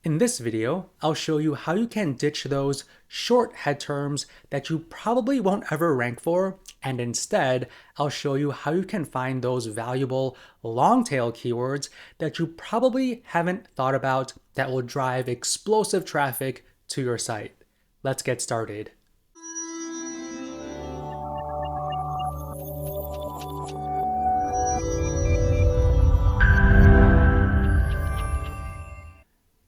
In this video, I'll show you how you can ditch those short head terms that you probably won't ever rank for, and instead, I'll show you how you can find those valuable long tail keywords that you probably haven't thought about that will drive explosive traffic to your site. Let's get started.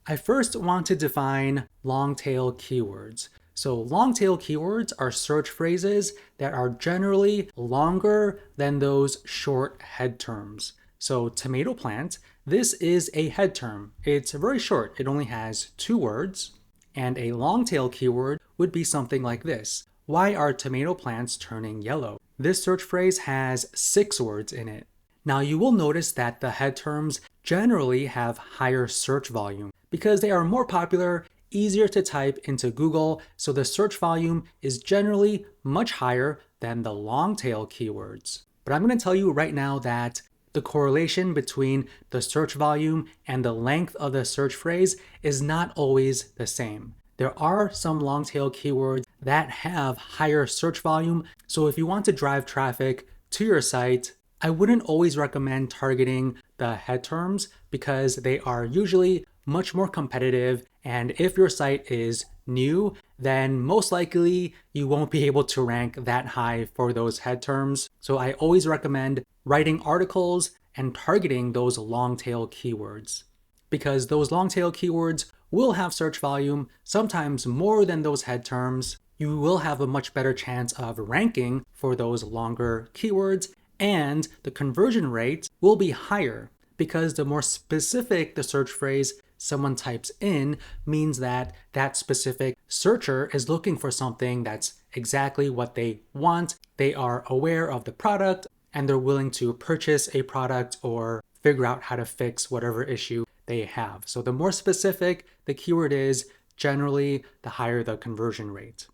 I first want to define long tail keywords. So long tail keywords are search phrases that are generally longer than those short head terms. So tomato plant, this is a head term. It's very short. It only has 2 words. And a long tail keyword would be something like this. Why are tomato plants turning yellow? This search phrase has 6 words in it. Now you will notice that the head terms generally have higher search volume because they are more popular, easier to type into Google, so the search volume is generally much higher than the long tail keywords. But I'm going to tell you right now that the correlation between the search volume and the length of the search phrase is not always the same. There are some long tail keywords that have higher search volume, so if you want to drive traffic to your site, I wouldn't always recommend targeting the head terms because they are usually much more competitive, and if your site is new, then most likely you won't be able to rank that high for those head terms. So I always recommend writing articles and targeting those long tail keywords because those long tail keywords will have search volume, sometimes more than those head terms. You will have a much better chance of ranking for those longer keywords, and the conversion rate will be higher because the more specific the search phrase someone types in means that that specific searcher is looking for something that's exactly what they want. They are aware of the product and they're willing to purchase a product or figure out how to fix whatever issue they have. So the more specific the keyword is, generally the higher the conversion rate.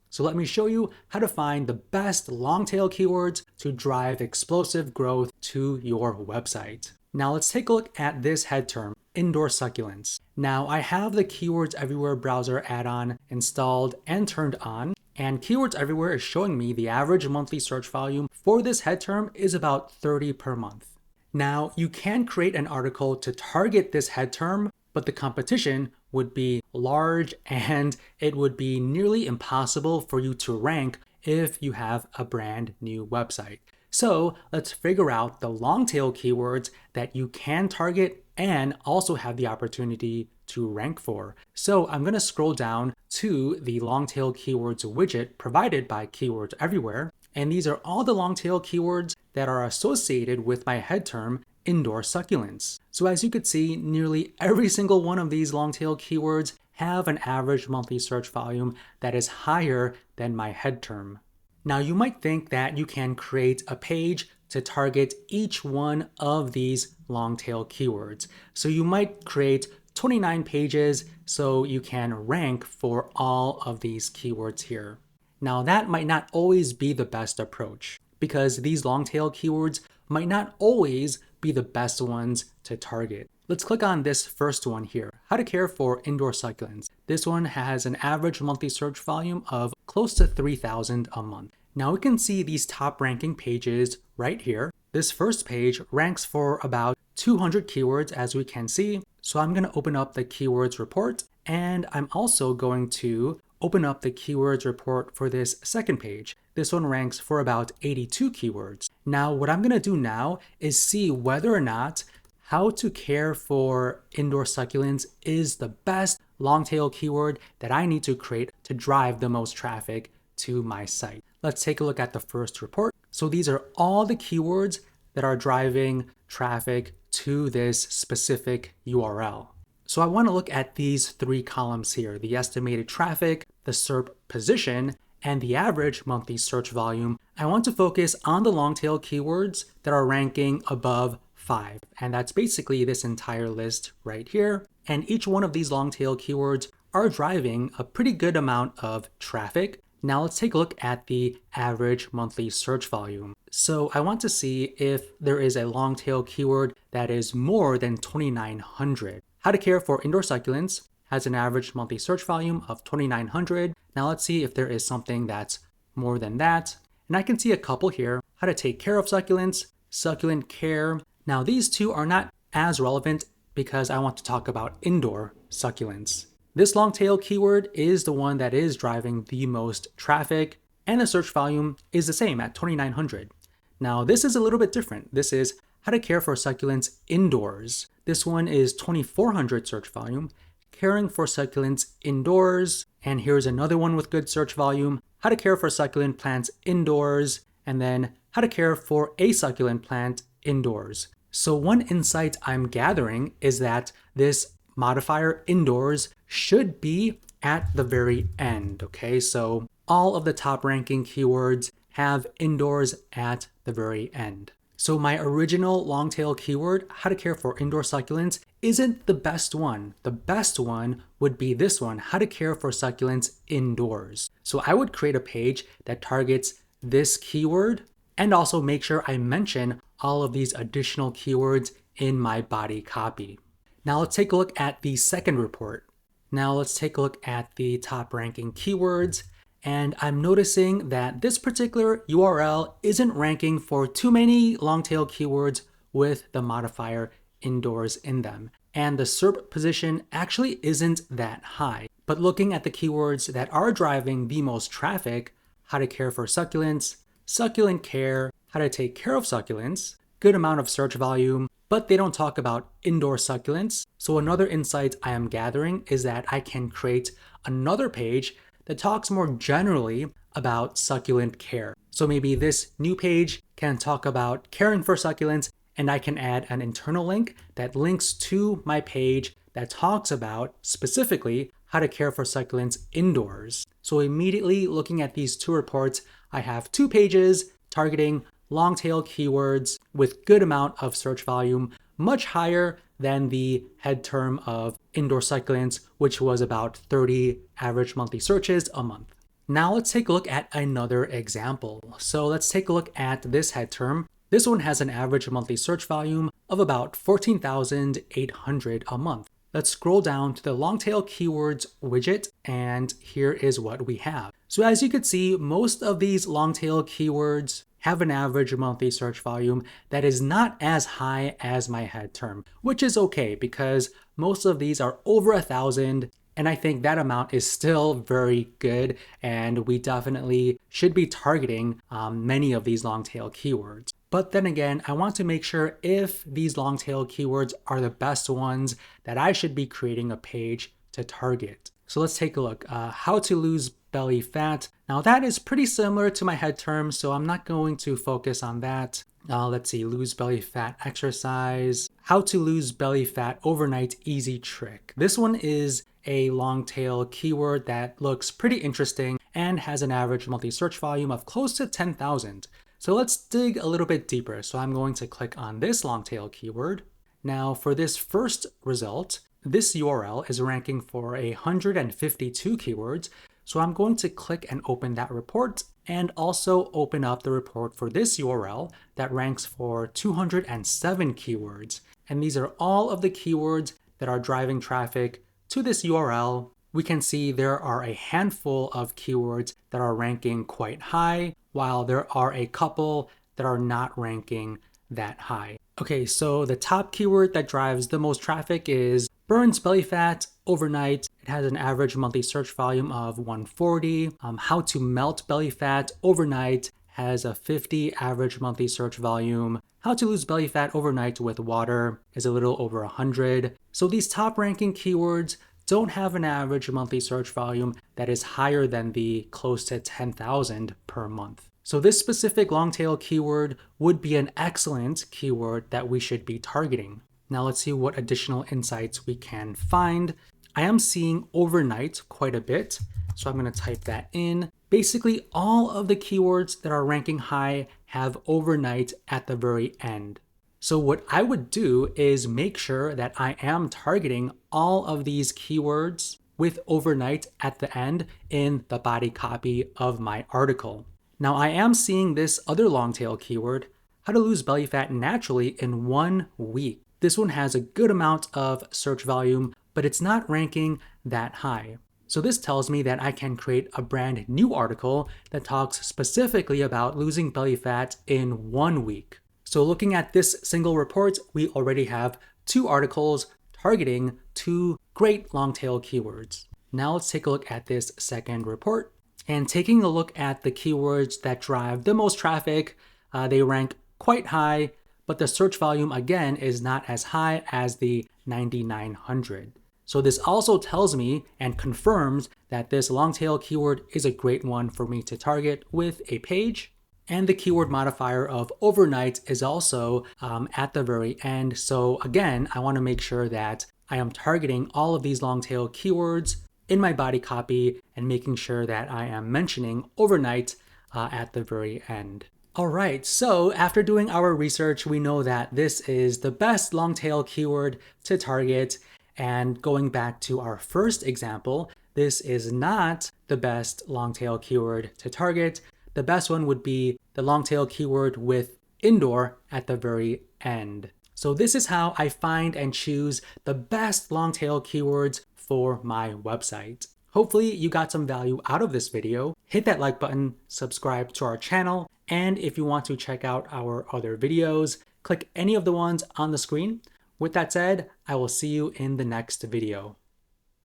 So let me show you how to find the best long tail keywords to drive explosive growth to your website. Now let's take a look at this head term, indoor succulents. Now I have the Keywords Everywhere browser add-on installed and turned on, and Keywords Everywhere is showing me the average monthly search volume for this head term is about 30 per month. Now you can create an article to target this head term, but the competition would be large and it would be nearly impossible for you to rank if you have a brand new website. So let's figure out the long tail keywords that you can target and also have the opportunity to rank for. So I'm going to scroll down to the long tail keywords widget provided by Keywords Everywhere. And these are all the long tail keywords that are associated with my head term, indoor succulents. So as you could see, nearly every single one of these long tail keywords have an average monthly search volume that is higher than my head term. Now you might think that you can create a page to target each one of these long tail keywords. So you might create 29 pages so you can rank for all of these keywords here. Now that might not always be the best approach because these long tail keywords might not always be the best ones to target. Let's click on this first one here, how to care for indoor succulents. This one has an average monthly search volume of close to 3,000 a month. Now we can see these top ranking pages right here. This first page ranks for about 200 keywords as we can see. So I'm going to open up the keywords report, and I'm also going to open up the keywords report for this second page. This one ranks for about 82 keywords. Now what I'm going to do now is see whether or not how to care for indoor succulents is the best long tail keyword that I need to create to drive the most traffic to my site. Let's take a look at the first report. So these are all the keywords that are driving traffic to this specific URL. So I want to look at these 3 columns here, the estimated traffic, the SERP position, and the average monthly search volume. I want to focus on the long tail keywords that are ranking above 5. And that's basically this entire list right here. And each one of these long tail keywords are driving a pretty good amount of traffic. Now let's take a look at the average monthly search volume. So I want to see if there is a long tail keyword that is more than 2,900. How to care for indoor succulents has an average monthly search volume of 2,900. Now let's see if there is something that's more than that. And I can see a couple here: how to take care of succulents, succulent care. Now these two are not as relevant because I want to talk about indoor succulents. This long tail keyword is the one that is driving the most traffic, and the search volume is the same at 2,900. Now this is a little bit different. This is how to care for succulents indoors. This one is 2,400 search volume, caring for succulents indoors. And here's another one with good search volume: how to care for succulent plants indoors, and then how to care for a succulent plant indoors. So one insight I'm gathering is that this modifier indoors should be at the very end, okay? So all of the top ranking keywords have indoors at the very end. So my original long tail keyword, how to care for indoor succulents, isn't the best one. The best one would be this one, how to care for succulents indoors. So I would create a page that targets this keyword and also make sure I mention all of these additional keywords in my body copy. Now let's take a look at the second report. Now let's take a look at the top ranking keywords. And I'm noticing that this particular URL isn't ranking for too many long tail keywords with the modifier indoors in them. And the SERP position actually isn't that high. But looking at the keywords that are driving the most traffic: how to care for succulents, succulent care, how to take care of succulents, good amount of search volume, but they don't talk about indoor succulents. So another insight I am gathering is that I can create another page that talks more generally about succulent care. So maybe this new page can talk about caring for succulents, and I can add an internal link that links to my page that talks about specifically how to care for succulents indoors. So immediately looking at these two reports, I have two pages targeting long tail keywords with good amount of search volume, much higher than the head term of indoor succulents, which was about 30 average monthly searches a month. Now let's take a look at another example. So let's take a look at this head term. This one has an average monthly search volume of about 14,800 a month. Let's scroll down to the long tail keywords widget, and here is what we have. So as you can see, most of these long tail keywords have an average monthly search volume that is not as high as my head term, which is okay because most of these are over 1,000, and I think that amount is still very good, and we definitely should be targeting many of these long tail keywords. But then again, I want to make sure if these long tail keywords are the best ones that I should be creating a page to target. So let's take a look. How to lose belly fat. Now that is pretty similar to my head term, so I'm not going to focus on that. Let's see, lose belly fat exercise. How to lose belly fat overnight easy trick. This one is a long tail keyword that looks pretty interesting and has an average monthly search volume of close to 10,000. So let's dig a little bit deeper. So I'm going to click on this long tail keyword. Now for this first result, this URL is ranking for 152 keywords. So I'm going to click and open that report and also open up the report for this URL that ranks for 207 keywords. And these are all of the keywords that are driving traffic to this URL. We can see there are a handful of keywords that are ranking quite high, while there are a couple that are not ranking that high. Okay, so the top keyword that drives the most traffic is burns belly fat overnight. It has an average monthly search volume of 140. How to melt belly fat overnight has a 50 average monthly search volume. How to lose belly fat overnight with water is a little over 100. So these top ranking keywords don't have an average monthly search volume that is higher than the close to 10,000 per month. So this specific long tail keyword would be an excellent keyword that we should be targeting. Now let's see what additional insights we can find. I am seeing overnight quite a bit, so I'm going to type that in. Basically, all of the keywords that are ranking high have overnight at the very end. So what I would do is make sure that I am targeting all of these keywords with overnight at the end in the body copy of my article. Now I am seeing this other long tail keyword, how to lose belly fat naturally in 1 week. This one has a good amount of search volume, but it's not ranking that high. So this tells me that I can create a brand new article that talks specifically about losing belly fat in 1 week. So looking at this single report, we already have 2 articles targeting 2 great long tail keywords. Now let's take a look at this second report. And taking a look at the keywords that drive the most traffic, they rank quite high, but the search volume again is not as high as the 9,900. So this also tells me and confirms that this long tail keyword is a great one for me to target with a page. And the keyword modifier of overnight is also at the very end. So again, I want to make sure that I am targeting all of these long tail keywords in my body copy and making sure that I am mentioning overnight at the very end. All right, so after doing our research, we know that this is the best long tail keyword to target. And going back to our first example, this is not the best long tail keyword to target. The best one would be the long tail keyword with indoor at the very end. So this is how I find and choose the best long tail keywords for my website. Hopefully you got some value out of this video. Hit that like button, subscribe to our channel, and if you want to check out our other videos, click any of the ones on the screen. With that said, I will see you in the next video.